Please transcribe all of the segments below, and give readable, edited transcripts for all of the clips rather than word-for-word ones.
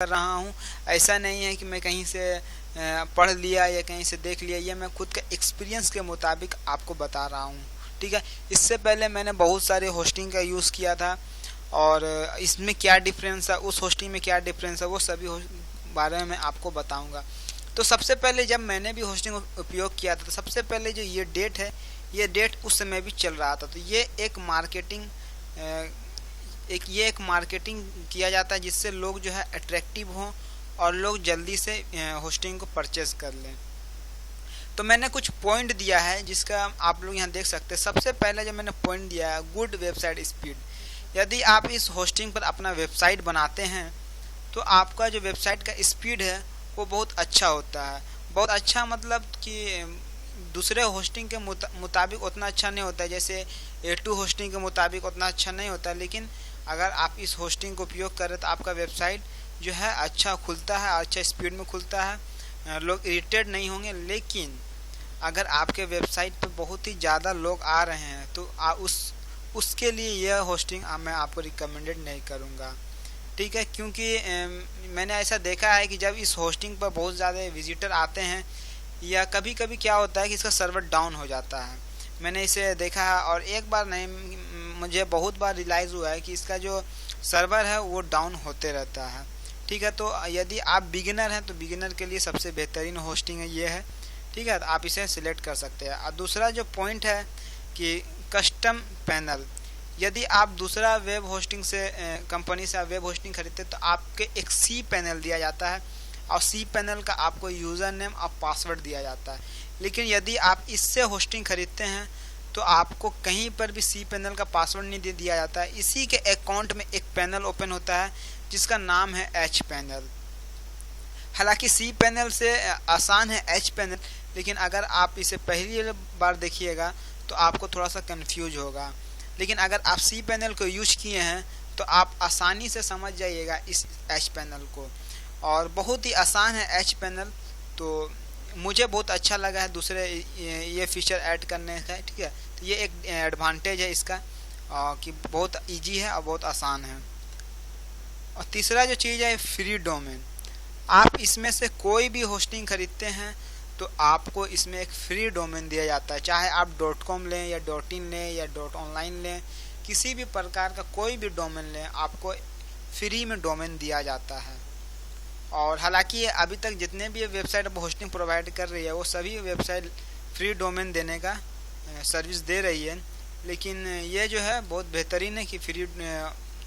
कर रहा हूँ। ऐसा नहीं है कि मैं कहीं से पढ़ लिया या कहीं से देख लिया, ये मैं खुद का एक्सपीरियंस के मुताबिक आपको बता रहा हूँ। ठीक है, इससे पहले मैंने बहुत सारे होस्टिंग का यूज़ किया था और इसमें क्या डिफरेंस है, उस होस्टिंग में क्या डिफरेंस है, वो सभी बारे में मैं आपको बताऊंगा। तो सबसे पहले जब मैंने भी होस्टिंग उपयोग किया था तो सबसे पहले जो ये डेट है, ये डेट उस समय भी चल रहा था। तो ये एक मार्केटिंग किया जाता है जिससे लोग जो है अट्रैक्टिव हों और लोग जल्दी से होस्टिंग को परचेज कर लें। तो मैंने कुछ पॉइंट दिया है जिसका आप लोग यहाँ देख सकते हैं। सबसे पहले जो मैंने पॉइंट दिया है, गुड वेबसाइट स्पीड। यदि आप इस होस्टिंग पर अपना वेबसाइट बनाते हैं तो आपका जो वेबसाइट का स्पीड है वो बहुत अच्छा होता है। बहुत अच्छा मतलब कि दूसरे होस्टिंग के मुताबिक उतना अच्छा नहीं होता है, जैसे A2 होस्टिंग के मुताबिक उतना अच्छा नहीं होता, लेकिन अगर आप इस होस्टिंग को उपयोग करें तो आपका वेबसाइट जो है अच्छा खुलता है, अच्छा स्पीड में खुलता है, लोग इरिटेट नहीं होंगे। लेकिन अगर आपके वेबसाइट पर बहुत ही ज़्यादा लोग आ रहे हैं तो उसके लिए यह होस्टिंग मैं आपको रिकमेंडेड नहीं करूँगा। ठीक है, क्योंकि मैंने ऐसा देखा है कि जब इस होस्टिंग पर बहुत ज़्यादा विजिटर आते हैं या कभी कभी क्या होता है कि इसका सर्वर डाउन हो जाता है। मैंने इसे देखा है और एक बार नहीं, मुझे बहुत बार रियलाइज़ हुआ है कि इसका जो सर्वर है वो डाउन होते रहता है। ठीक है, तो यदि आप बिगिनर हैं तो बिगिनर के लिए सबसे बेहतरीन होस्टिंग है ये है। ठीक है, तो आप इसे सिलेक्ट कर सकते हैं। और दूसरा जो पॉइंट है कि कस्टम पैनल, यदि आप दूसरा वेब होस्टिंग से कंपनी से वेब होस्टिंग खरीदते तो आपके एक सी पैनल दिया जाता है और सी पैनल का आपको यूज़र नेम और पासवर्ड दिया जाता है। लेकिन यदि आप इससे होस्टिंग खरीदते हैं तो आपको कहीं पर भी सी पैनल का पासवर्ड नहीं दिया जाता है। इसी के अकाउंट में एक पैनल ओपन होता है जिसका नाम है एच पैनल। हालांकि सी पैनल से आसान है एच पैनल, लेकिन अगर आप इसे पहली बार देखिएगा तो आपको थोड़ा सा कंफ्यूज होगा। लेकिन अगर आप सी पैनल को यूज किए हैं तो आप आसानी से समझ जाइएगा इस एच पैनल को, और बहुत ही आसान है एच पैनल। तो मुझे बहुत अच्छा लगा है दूसरे ये फीचर ऐड करने का। ठीक है, तो ये एक एडवांटेज है इसका कि बहुत इजी है और बहुत आसान है। और तीसरा जो चीज़ है फ्री डोमेन। आप इसमें से कोई भी होस्टिंग खरीदते हैं तो आपको इसमें एक फ्री डोमेन दिया जाता है, चाहे आप .com लें या .in लें या .online लें, किसी भी प्रकार का कोई भी डोमेन लें आपको फ्री में डोमेन दिया जाता है। और हालांकि अभी तक जितने भी वेबसाइट अब होस्टिंग प्रोवाइड कर रही है वो सभी वेबसाइट फ्री डोमेन देने का सर्विस दे रही है, लेकिन ये जो है बहुत बेहतरीन है कि फ्री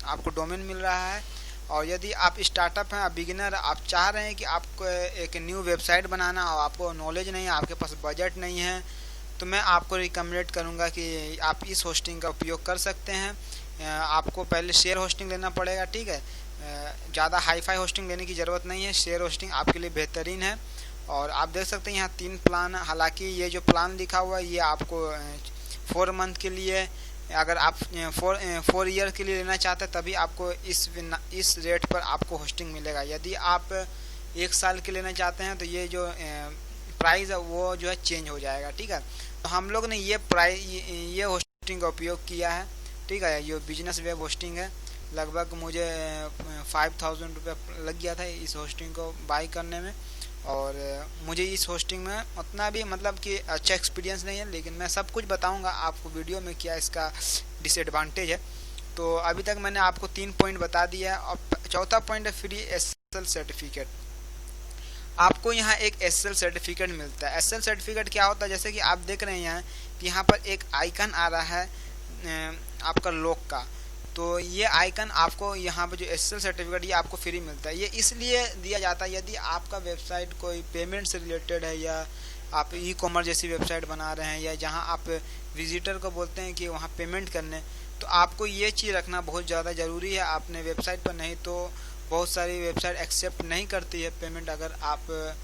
आपको डोमेन मिल रहा है। और यदि आप स्टार्टअप हैं, आप बिगिनर, आप चाह रहे हैं कि आपको एक न्यू वेबसाइट बनाना और आपको नॉलेज नहीं है, आपके पास बजट नहीं है, तो मैं आपको रिकमेंड करूंगा कि आप इस होस्टिंग का उपयोग कर सकते हैं। आपको पहले शेयर होस्टिंग लेना पड़ेगा। ठीक है, ज़्यादा हाईफाई होस्टिंग लेने की ज़रूरत नहीं है, शेयर होस्टिंग आपके लिए बेहतरीन है। और आप देख सकते हैं यहाँ 3 प्लान, हालांकि ये जो प्लान लिखा हुआ है ये आपको 4 मंथ के लिए, अगर आप 4 ईयर के लिए लेना चाहते हैं तभी आपको इस रेट पर आपको होस्टिंग मिलेगा। यदि आप 1 साल के लेना चाहते हैं तो ये जो प्राइस है वो जो है चेंज हो जाएगा। ठीक है, तो हम लोग ने ये होस्टिंग का उपयोग किया है। ठीक है, ये बिजनेस वेब होस्टिंग है। लगभग मुझे 5000 रुपये लग गया था इस होस्टिंग को बाई करने में, और मुझे इस होस्टिंग में उतना भी मतलब कि अच्छा एक्सपीरियंस नहीं है, लेकिन मैं सब कुछ बताऊंगा आपको वीडियो में क्या इसका डिसएडवांटेज है। तो अभी तक मैंने आपको 3 पॉइंट बता दिया है। और चौथा पॉइंट है फ्री SSL सर्टिफिकेट। आपको यहाँ एक SSL सर्टिफिकेट मिलता है। SSL सर्टिफिकेट क्या होता है, जैसे कि आप देख रहे हैं कि यहाँ पर एक आइकन आ रहा है आपका लॉक का, तो ये आइकन आपको यहाँ पे जो SSL सर्टिफिकेट ये आपको फ्री मिलता है। ये इसलिए दिया जाता है यदि आपका वेबसाइट कोई पेमेंट से रिलेटेड है या आप ई-कॉमर्स जैसी वेबसाइट बना रहे हैं या जहाँ आप विजिटर को बोलते हैं कि वहाँ पेमेंट करने, तो आपको ये चीज़ रखना बहुत ज़्यादा ज़रूरी है आपने वेबसाइट पर। नहीं तो बहुत सारी वेबसाइट एक्सेप्ट नहीं करती है पेमेंट, अगर आप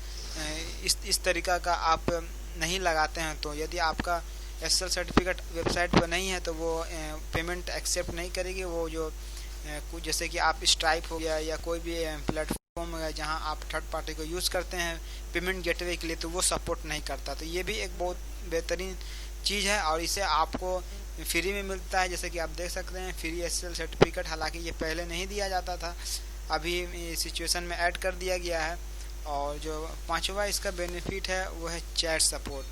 इस तरीक़ा का आप नहीं लगाते हैं। तो यदि आपका SSL सर्टिफिकेट वेबसाइट पर नहीं है तो वो पेमेंट एक्सेप्ट नहीं करेगी। वो जो कुछ जैसे कि आप स्ट्राइप हो गया या कोई भी प्लेटफॉर्म है जहां आप थर्ड पार्टी को यूज़ करते हैं पेमेंट गेटवे के लिए, तो वो सपोर्ट नहीं करता। तो ये भी एक बहुत बेहतरीन चीज़ है और इसे आपको फ्री में मिलता है। जैसे कि आप देख सकते हैं फ्री SSL सर्टिफिकेट, हालांकि ये पहले नहीं दिया जाता था, अभी सिचुएशन में ऐड कर दिया गया है। और जो पांचवा इसका बेनिफिट है वो है चैट सपोर्ट।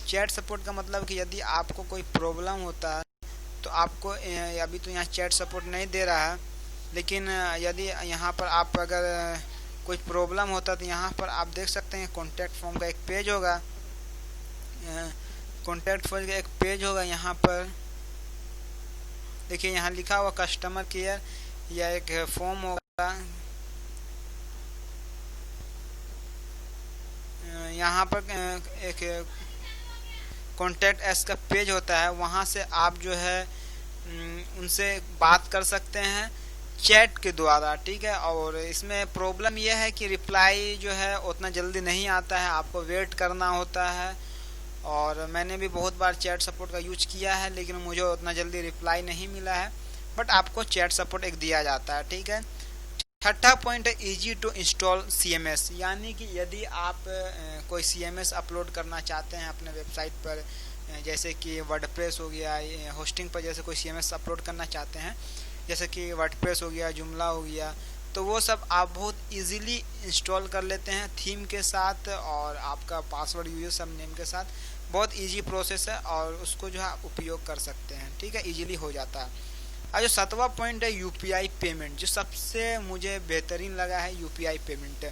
चैट सपोर्ट का मतलब कि यदि आपको कोई प्रॉब्लम होता है तो आपको अभी तो यहाँ चैट सपोर्ट नहीं दे रहा है, लेकिन यदि यहाँ पर आप अगर कोई प्रॉब्लम होता तो यहाँ पर आप देख सकते हैं कॉन्टैक्ट फॉर्म का एक पेज होगा। कॉन्टैक्ट फॉर्म का एक पेज होगा, यहाँ पर देखिए यहाँ लिखा हुआ कस्टमर केयर या एक फॉर्म होगा। यहाँ पर एक कॉन्टैक्ट एस का पेज होता है, वहाँ से आप जो है उनसे बात कर सकते हैं चैट के द्वारा, ठीक है। और इसमें प्रॉब्लम यह है कि रिप्लाई जो है उतना जल्दी नहीं आता है, आपको वेट करना होता है। और मैंने भी बहुत बार चैट सपोर्ट का यूज किया है, लेकिन मुझे उतना जल्दी रिप्लाई नहीं मिला है, बट आपको चैट सपोर्ट एक दिया जाता है, ठीक है। छठा पॉइंट है इजी टू इंस्टॉल CMS, यानी कि यदि आप कोई CMS अपलोड करना चाहते हैं अपने वेबसाइट पर, जैसे कि वर्डप्रेस हो गया, होस्टिंग पर जैसे कोई CMS अपलोड करना चाहते हैं, जैसे कि वर्डप्रेस हो गया, जुमला हो गया, तो वो सब आप बहुत इजीली इंस्टॉल कर लेते हैं थीम के साथ और आपका पासवर्ड यूजर सब नेम के साथ। बहुत इजी प्रोसेस है और उसको जो है आप उपयोग कर सकते हैं, ठीक है, इजीली हो जाता है। और जो सातवां पॉइंट है UPI पेमेंट, जो सबसे मुझे बेहतरीन लगा है UPI पेमेंट।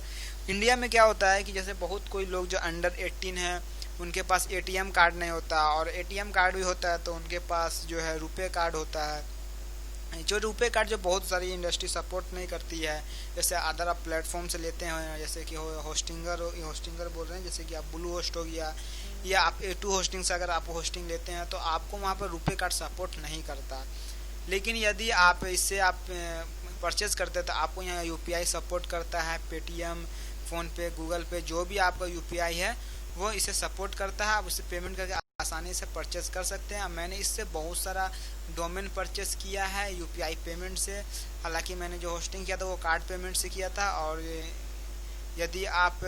इंडिया में क्या होता है कि जैसे बहुत कोई लोग जो अंडर 18 हैं उनके पास ATM कार्ड नहीं होता, और ATM कार्ड भी होता है तो उनके पास जो है रुपए कार्ड होता है। जो रुपए कार्ड जो बहुत सारी इंडस्ट्री सपोर्ट नहीं करती है, जैसे अदर आप प्लेटफॉर्म से लेते हैं, जैसे कि होस्टिंगर बोल रहे हैं, जैसे कि आप ब्लू होस्ट हो गया या आप A2 होस्टिंग से अगर आप होस्टिंग लेते हैं तो आपको वहाँ पर रुपए कार्ड सपोर्ट नहीं करता। लेकिन यदि आप इससे आप परचेज करते हैं तो आपको यहाँ UPI सपोर्ट करता है। पेटीएम, फ़ोनपे, गूगल पे, जो भी आपका UPI है वो इसे सपोर्ट करता है। आप उससे पेमेंट करके आसानी से परचेज कर सकते हैं। मैंने इससे बहुत सारा डोमेन परचेज किया है UPI पेमेंट से। हालांकि मैंने जो होस्टिंग किया था वो कार्ड पेमेंट से किया था, और यदि आप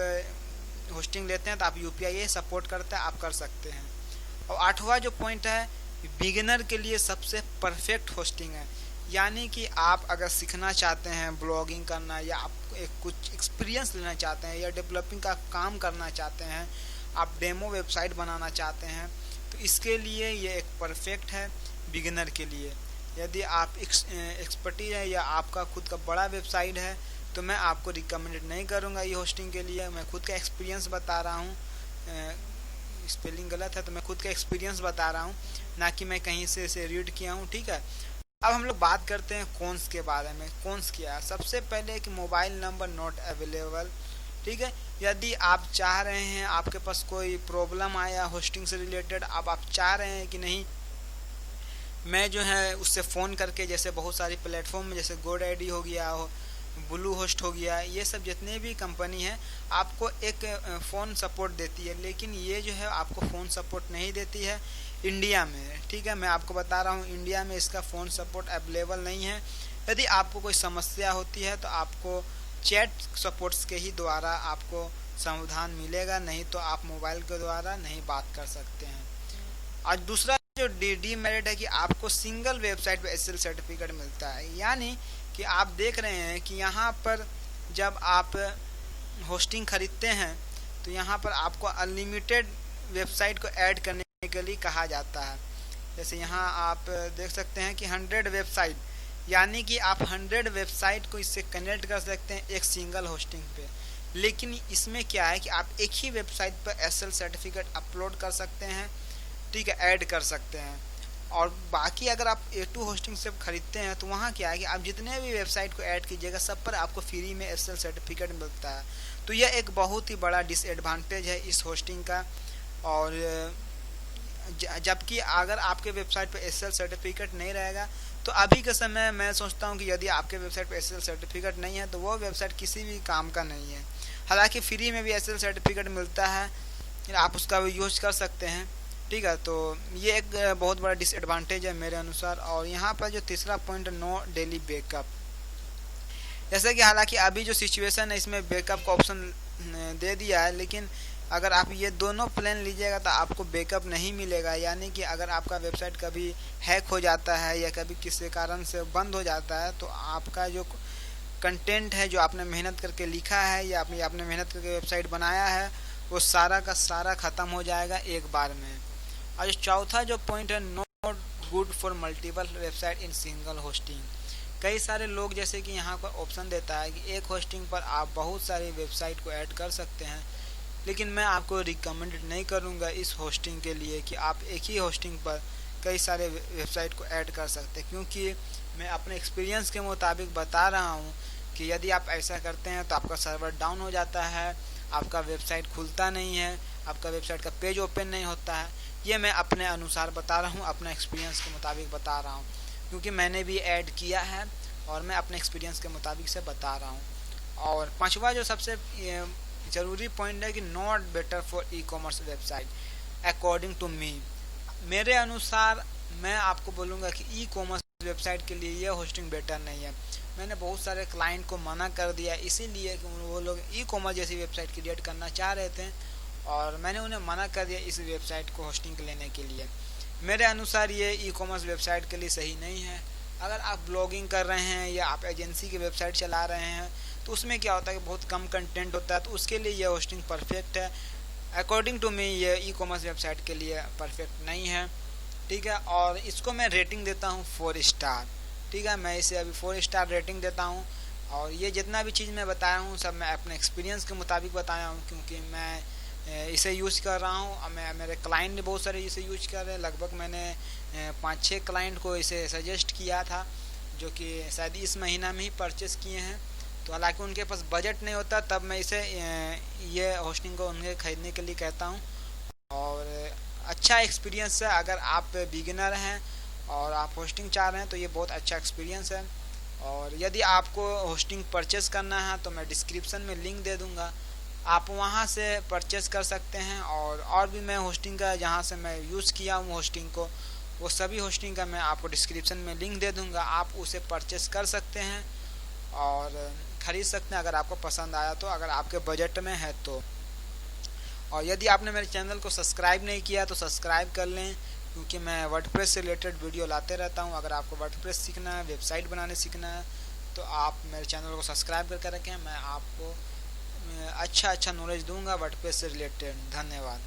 होस्टिंग लेते हैं तो आप UPI सपोर्ट करता है, आप कर सकते हैं। और आठवां जो पॉइंट है, बिगिनर के लिए सबसे परफेक्ट होस्टिंग है। यानी कि आप अगर सीखना चाहते हैं ब्लॉगिंग करना, या आप कुछ एक्सपीरियंस लेना चाहते हैं, या डेवलपिंग का काम करना चाहते हैं, आप डेमो वेबसाइट बनाना चाहते हैं, तो इसके लिए ये एक परफेक्ट है बिगिनर के लिए। यदि आप एक्सपर्टीज है या आपका खुद का बड़ा वेबसाइट है तो मैं आपको रिकमेंडेड नहीं करूँगा ये होस्टिंग के लिए। मैं खुद का एक्सपीरियंस बता रहा हूँ, स्पेलिंग गलत है तो मैं खुद का एक्सपीरियंस बता रहा हूँ, ना कि मैं कहीं से इसे रीड किया हूँ, ठीक है। अब हम लोग बात करते हैं कॉन्स के बारे में। कॉन्स क्या है? सबसे पहले कि मोबाइल नंबर नॉट अवेलेबल, ठीक है। यदि आप चाह रहे हैं, आपके पास कोई प्रॉब्लम आया होस्टिंग से रिलेटेड, अब आप चाह रहे हैं कि नहीं मैं जो है उससे फ़ोन करके, जैसे बहुत सारी प्लेटफॉर्म में जैसे GoDaddy हो गया, ब्लू होस्ट हो गया, ये सब जितने भी कंपनी है आपको एक फ़ोन सपोर्ट देती है, लेकिन ये जो है आपको फ़ोन सपोर्ट नहीं देती है इंडिया में, ठीक है। मैं आपको बता रहा हूँ इंडिया में इसका फ़ोन सपोर्ट अवेलेबल नहीं है। यदि आपको कोई समस्या होती है तो आपको चैट सपोर्ट्स के ही द्वारा आपको समाधान मिलेगा, नहीं तो आप मोबाइल के द्वारा नहीं बात कर सकते हैं। और दूसरा जो डीमेरिट है कि आपको सिंगल वेबसाइट पे SSL सर्टिफिकेट मिलता है। यानी कि आप देख रहे हैं कि यहाँ पर जब आप होस्टिंग खरीदते हैं तो यहाँ पर आपको अनलिमिटेड वेबसाइट को ऐड करने के लिए कहा जाता है। जैसे यहाँ आप देख सकते हैं कि 100 वेबसाइट, यानी कि आप 100 वेबसाइट को इससे कनेक्ट कर सकते हैं एक सिंगल होस्टिंग पे। लेकिन इसमें क्या है कि आप एक ही वेबसाइट पर SSL सर्टिफिकेट अपलोड कर सकते हैं, ठीक है, ऐड कर सकते हैं। और बाकी अगर आप A2 होस्टिंग से खरीदते हैं तो वहाँ क्या है कि आप जितने भी वेबसाइट को ऐड कीजिएगा सब पर आपको फ्री में SSL सर्टिफिकेट मिलता है। तो यह एक बहुत ही बड़ा डिसएडवांटेज है इस होस्टिंग का। और जबकि अगर आपके वेबसाइट पर SSL सर्टिफिकेट नहीं रहेगा तो अभी के समय मैं सोचता हूँ कि यदि आपके वेबसाइट पर SSL सर्टिफिकेट नहीं है तो वो वेबसाइट किसी भी काम का नहीं है। हालांकि फ्री में भी SSL सर्टिफिकेट मिलता है, आप उसका यूज कर सकते हैं, ठीक है। तो ये एक बहुत बड़ा डिसएडवांटेज है मेरे अनुसार। और यहाँ पर जो तीसरा पॉइंट है, नो डेली बैकअप। जैसे कि हालांकि अभी जो सिचुएशन है इसमें बैकअप का ऑप्शन दे दिया है, लेकिन अगर आप ये दोनों प्लान लीजिएगा तो आपको बैकअप नहीं मिलेगा। यानी कि अगर आपका वेबसाइट कभी हैक हो जाता है या कभी किसी कारण से बंद हो जाता है तो आपका जो कंटेंट है जो आपने मेहनत करके लिखा है या आपने मेहनत करके वेबसाइट बनाया है वो सारा का सारा ख़त्म हो जाएगा एक बार में। और जो चौथा जो पॉइंट है, not good for multiple website in single hosting. कई सारे लोग जैसे कि यहाँ पर ऑप्शन देता है कि एक होस्टिंग पर आप बहुत सारी वेबसाइट को ऐड कर सकते हैं, लेकिन मैं आपको रिकमेंड नहीं करूँगा इस होस्टिंग के लिए कि आप एक ही होस्टिंग पर कई सारे वेबसाइट को ऐड कर सकते हैं, क्योंकि मैं अपने एक्सपीरियंस के मुताबिक बता रहा हूँ कि यदि आप ऐसा करते हैं तो आपका सर्वर डाउन हो जाता है, आपका वेबसाइट खुलता नहीं है, आपका वेबसाइट का पेज ओपन नहीं होता है। ये मैं अपने अनुसार बता रहा हूँ, अपने एक्सपीरियंस के मुताबिक बता रहा हूँ, क्योंकि मैंने भी ऐड किया है और मैं अपने एक्सपीरियंस के मुताबिक से बता रहा हूँ। और पांचवा जो सबसे ज़रूरी पॉइंट है कि not better for e commerce website according to me. मेरे अनुसार मैं आपको बोलूँगा कि ई कॉमर्स वेबसाइट के लिए ये होस्टिंग बेटर नहीं है। मैंने बहुत सारे क्लाइंट को मना कर दिया, इसीलिए कि वो लोग ई कॉमर्स जैसी वेबसाइट क्रिएट करना चाह रहे थे और मैंने उन्हें मना कर दिया इस वेबसाइट को होस्टिंग लेने के लिए। मेरे अनुसार ये ई कॉमर्स वेबसाइट के लिए सही नहीं है। अगर आप ब्लॉगिंग कर रहे हैं या आप एजेंसी की वेबसाइट चला रहे हैं तो उसमें क्या होता है कि बहुत कम कंटेंट होता है, तो उसके लिए ये होस्टिंग परफेक्ट है। अकॉर्डिंग टू मी ये ई कॉमर्स वेबसाइट के लिए परफेक्ट नहीं है, ठीक है। और इसको मैं रेटिंग देता हूँ 4 स्टार, ठीक है। मैं इसे अभी 4 स्टार रेटिंग देता हूँ। और ये जितना भी चीज़ मैं बताया हूँ सब मैं अपने एक्सपीरियंस के मुताबिक बताया हूँ, क्योंकि मैं इसे यूज़ कर रहा हूँ। मेरे क्लाइंट ने बहुत सारे इसे यूज कर रहे हैं। लगभग मैंने 5-6 क्लाइंट को इसे सजेस्ट किया था, जो कि शायद इस महीना में ही परचेस किए हैं। तो हालांकि उनके पास बजट नहीं होता, तब मैं इसे ये होस्टिंग को उन्हें ख़रीदने के लिए कहता हूँ। और अच्छा एक्सपीरियंस है। अगर आप बिगिनर हैं और आप होस्टिंग चाह रहे हैं तो ये बहुत अच्छा एक्सपीरियंस है। और यदि आपको होस्टिंग परचेस करना है तो मैं डिस्क्रिप्शन में लिंक दे दूँगा, आप वहां से परचेस कर सकते हैं। और भी मैं होस्टिंग का जहां से मैं यूज़ किया हूँ होस्टिंग को, वो सभी होस्टिंग का मैं आपको डिस्क्रिप्शन में लिंक दे दूंगा, आप उसे परचेस कर सकते हैं और ख़रीद सकते हैं अगर आपको पसंद आया तो, अगर आपके बजट में है तो। और यदि आपने मेरे चैनल को सब्सक्राइब नहीं किया तो सब्सक्राइब कर लें, क्योंकि मैं वर्डप्रेस से रिलेटेड वीडियो लाते रहता हूँ। अगर आपको वर्डप्रेस सीखना है, वेबसाइट बनाने सीखना है, तो आप मेरे चैनल को सब्सक्राइब करके रखें। मैं आपको अच्छा नॉलेज दूंगा वर्डप्रेस से रिलेटेड। धन्यवाद।